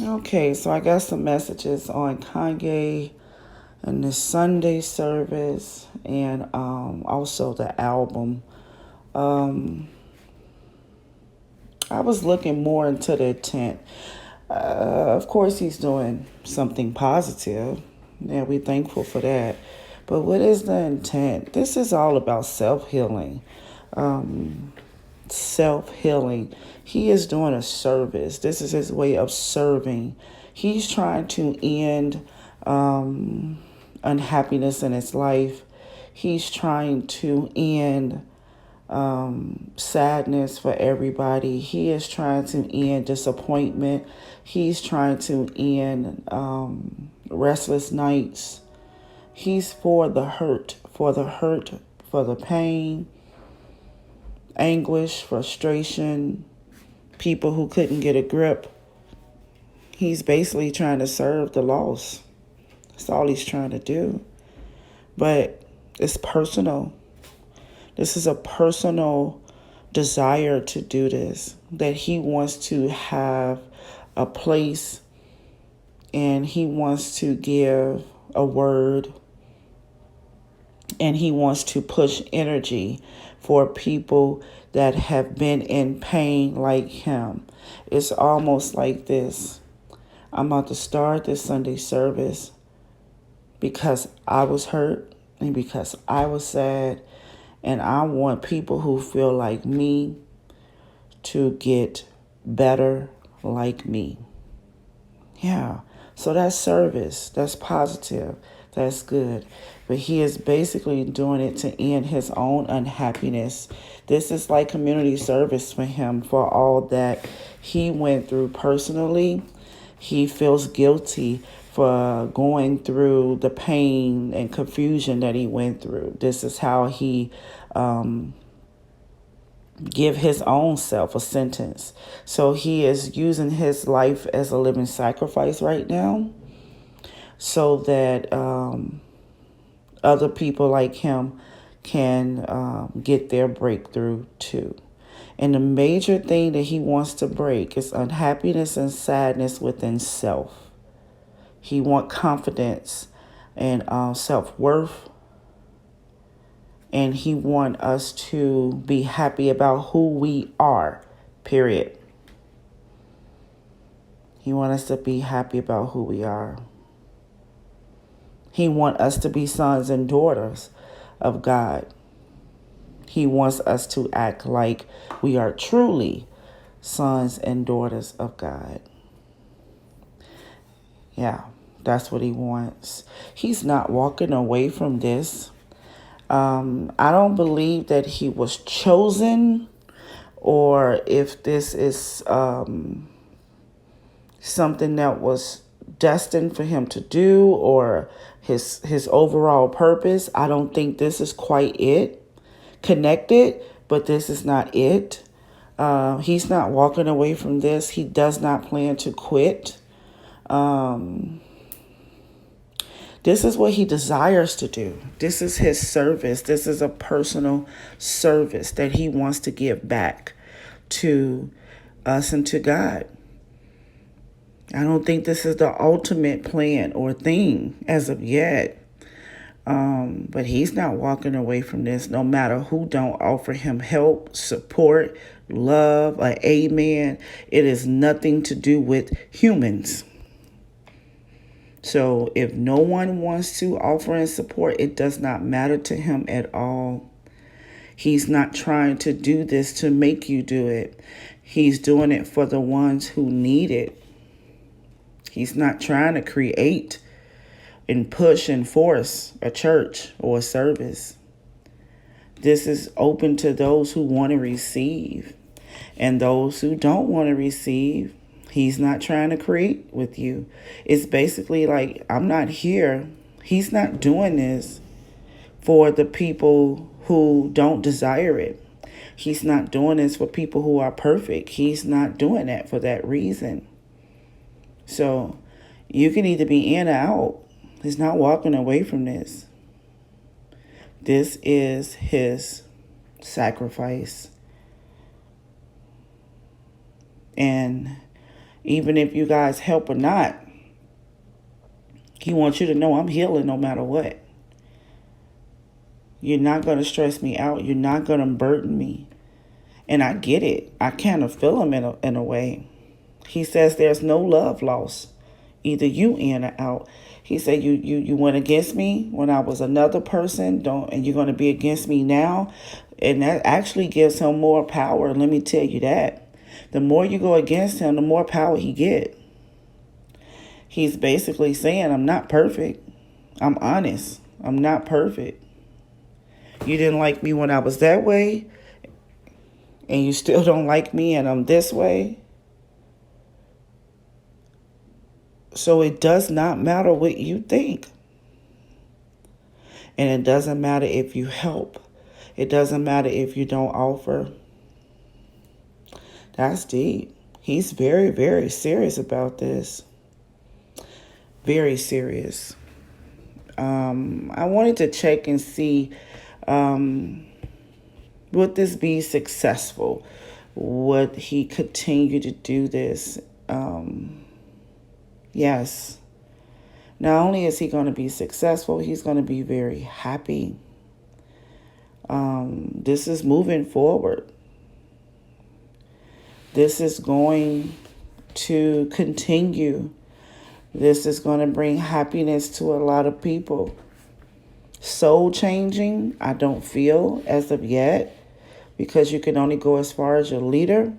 Okay, so I got some messages on Kanye and the Sunday service and also the album. Um, I was looking more into the intent. Of course, he's doing something positive. Yeah, we're thankful for that. But what is the intent? This is all about self healing. Um, Self healing. He is doing a service. This is his way of serving. He's trying to end unhappiness in his life. He's trying to end sadness for everybody. He is trying to end disappointment. He's trying to end restless nights. He's for the hurt, for the pain, anguish, frustration, people who couldn't get a grip. He's basically trying to serve the lost. That's all he's trying to do. But it's personal. This is a personal desire to do this, that he wants to have a place and he wants to give a word and he wants to push energy for people that have been in pain like him. It's almost like this. I'm about to start this Sunday service because I was hurt and because I was sad, and I want people who feel like me to get better like me. Yeah. So that's service. That's positive. That's good. But he is basically doing it to end his own unhappiness. This is like community service for him for all that he went through personally. He feels guilty for going through the pain and confusion that he went through. This is how he give his own self a sentence. So he is using his life as a living sacrifice right now so that other people like him can get their breakthrough too. And the major thing that he wants to break is unhappiness and sadness within self. He wants confidence and self-worth, and he wants us to be happy about who we are, period. He wants us to be happy about who we are. He wants us to be sons and daughters of God. He wants us to act like we are truly sons and daughters of God. Yeah, that's what he wants. He's not walking away from this. I don't believe that he was chosen, or if this is something that was destined for him to do, or his overall purpose. I don't think this is quite it. Connected, but this is not it. He's not walking away from this. He does not plan to quit. This is what he desires to do. This is his service. This is a personal service that he wants to give back to us and to God. I don't think this is the ultimate plan or thing as of yet. But he's not walking away from this, no matter who don't offer him help, support, love, or amen. It is nothing to do with humans. So if no one wants to offer and support, it does not matter to him at all. He's not trying to do this to make you do it. He's doing it for the ones who need it. He's not trying to create and push and force a church or a service. This is open to those who want to receive, and those who don't want to receive. He's not trying to create with you. It's basically like, I'm not here. He's not doing this for the people who don't desire it. He's not doing this for people who are perfect. He's not doing that for that reason. So you can either be in or out. He's not walking away from this. This is his sacrifice. And Even if you guys help or not, he wants you to know I'm healing no matter what. You're not going to stress me out. You're not going to burden me. And I get it. I kind of feel him in a way. He says there's no love lost. Either you in or out. He said you went against me when I was another person, and you're going to be against me now. And that actually gives him more power. Let me tell you that. The more you go against him, the more power he get. He's basically saying, I'm not perfect. I'm honest. I'm not perfect. You didn't like me when I was that way, and you still don't like me and I'm this way. So it does not matter what you think. And it doesn't matter if you help. It doesn't matter if you don't offer. That's deep. He's very, very serious about this. Very serious. I wanted to check and see, would this be successful? Would he continue to do this? Yes. Not only is he going to be successful, he's going to be very happy. This is moving forward. This is going to continue. This is going to bring happiness to a lot of people. Soul changing, I don't feel as of yet, because you can only go as far as your leader.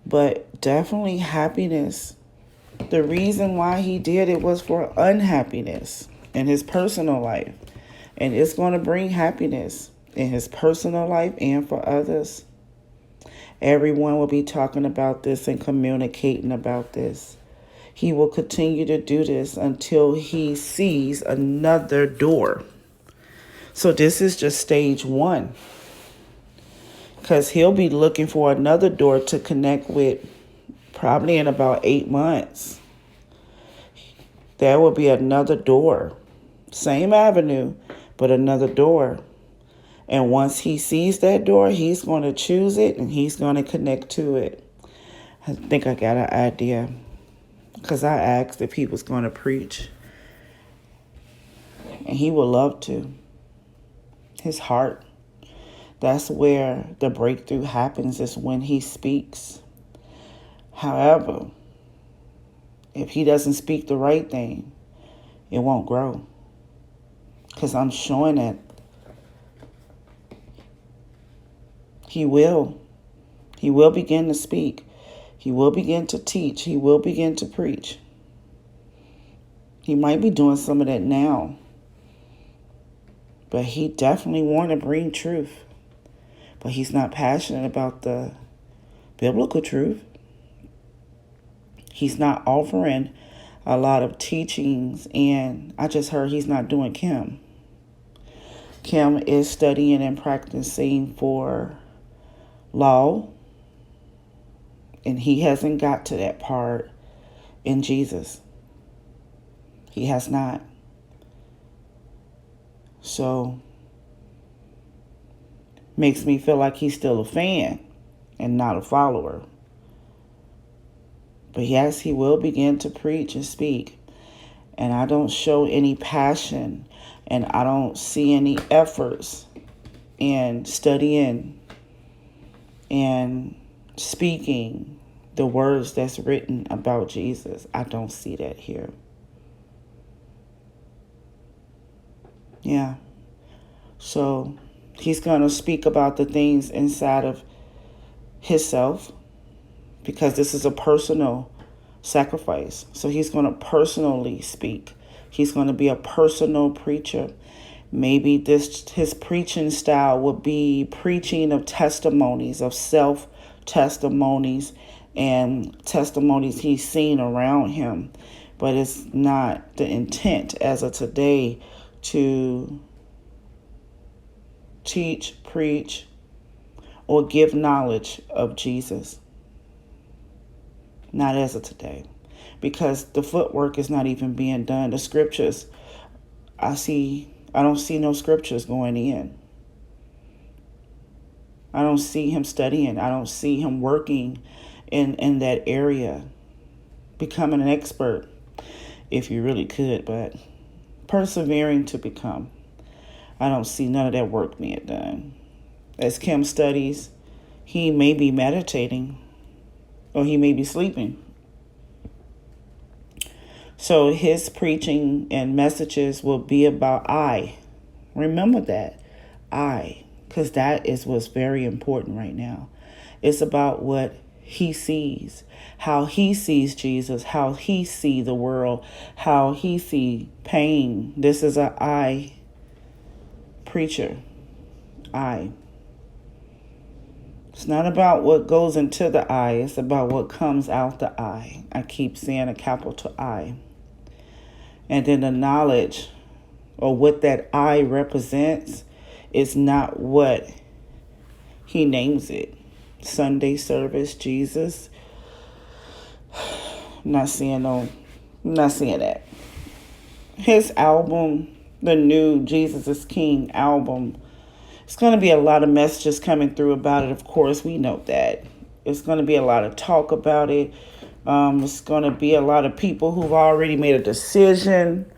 But definitely happiness. The reason why he did it was for unhappiness in his personal life. And it's going to bring happiness in his personal life and for others. Everyone will be talking about this and communicating about this. He will continue to do this until he sees another door. So this is just stage one. Because he'll be looking for another door to connect with probably in about 8 months. There will be another door. Same avenue, but another door. And once he sees that door, he's going to choose it and he's going to connect to it. I think I got an idea. Because I asked if he was going to preach. And he would love to. His heart. That's where the breakthrough happens, is when he speaks. However, if he doesn't speak the right thing, it won't grow. Because I'm showing that he will. He will begin to speak. He will begin to teach. He will begin to preach. He might be doing some of that now. But he definitely want to bring truth. But he's not passionate about the biblical truth. He's not offering a lot of teachings. And I just heard he's not doing Kim. Kim is studying and practicing for law. And he hasn't got to that part in Jesus. He has not. So, makes me feel like he's still a fan and not a follower. But yes, he will begin to preach and speak. And I don't show any passion, and I don't see any efforts in studying and speaking the words that's written about Jesus. I don't see that here. Yeah. So he's going to speak about the things inside of himself, because this is a personal sacrifice. So he's going to personally speak. He's going to be a personal preacher. Maybe his preaching style would be preaching of testimonies, of self-testimonies and testimonies he's seen around him. But it's not the intent as of today to teach, preach, or give knowledge of Jesus. Not as of today. Because the footwork is not even being done. The scriptures, I don't see no scriptures going in. I don't see him studying. I don't see him working in that area, becoming an expert, if you really could, but persevering to become. I don't see none of that work being done. As Kim studies, he may be meditating or he may be sleeping. So his preaching and messages will be about I. Remember that. I. Because that is what's very important right now. It's about what he sees, how he sees Jesus, how he sees the world, how he sees pain. This is an I preacher. I. It's not about what goes into the eye. It's about what comes out the eye. I keep saying a capital I. And then the knowledge or what that I represents is not what he names it. Sunday service, Jesus. I'm not seeing that. His album, the new Jesus is King album, it's going to be a lot of messages coming through about it. Of course, we know that. It's going to be a lot of talk about it. It's going to be a lot of people who've already made a decision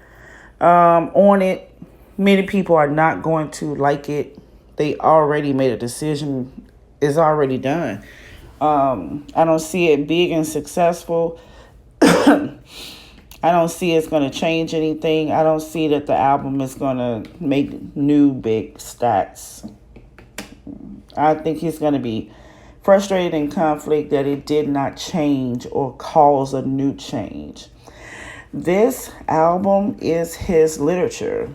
on it. Many people are not going to like it. They already made a decision. It's already done. I don't see it big and successful. I don't see it's going to change anything. I don't see that the album is going to make new big stats. I think he's going to be frustrated in conflict that it did not change or cause a new change. This album is his literature.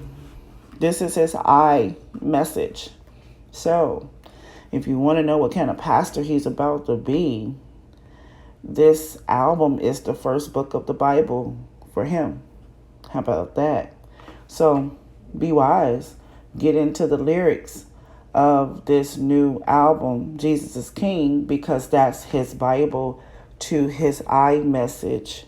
This is his I message. So, if you want to know what kind of pastor he's about to be, this album is the first book of the Bible for him. How about that? So, be wise. Get into the lyrics of this new album, Jesus is King, because that's his Bible to his I message,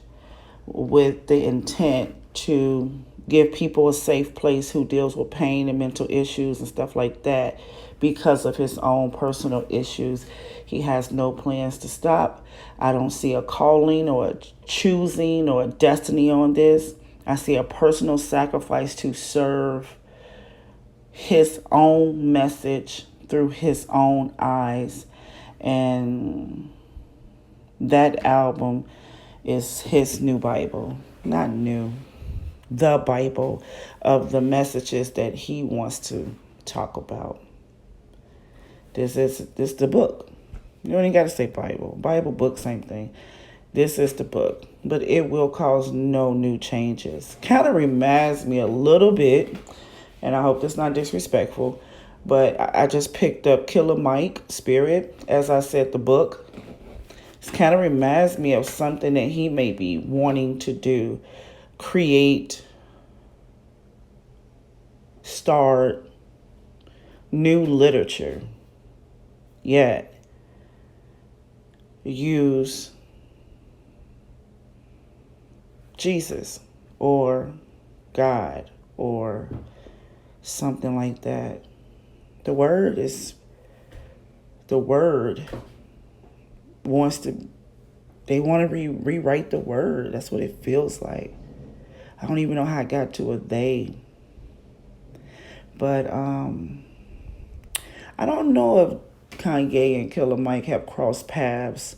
with the intent to give people a safe place who deals with pain and mental issues and stuff like that because of his own personal issues. He has no plans to stop. I don't see a calling or a choosing or a destiny on this. I see a personal sacrifice to serve his own message through his own eyes. And that album is his new Bible. Not new. The Bible of the messages that he wants to talk about. This is the book. You don't even got to say Bible. Bible, book, same thing. This is the book. But it will cause no new changes. Kind of reminds me a little bit, and I hope that's not disrespectful, but I just picked up Killer Mike, Spirit. As I said, the book. It kind of reminds me of something that he may be wanting to do. Create, start new literature. Yet, use Jesus or God or something like that. The word wants to, they want to rewrite the word. That's what it feels like. I don't even know how I got to a they. But I don't know if Kanye and Killer Mike have crossed paths.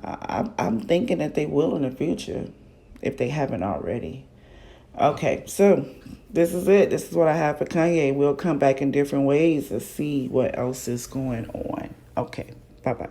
I'm thinking that they will in the future, if they haven't already. Okay, so this is it. This is what I have for Kanye. We'll come back in different ways to see what else is going on. Okay, bye-bye.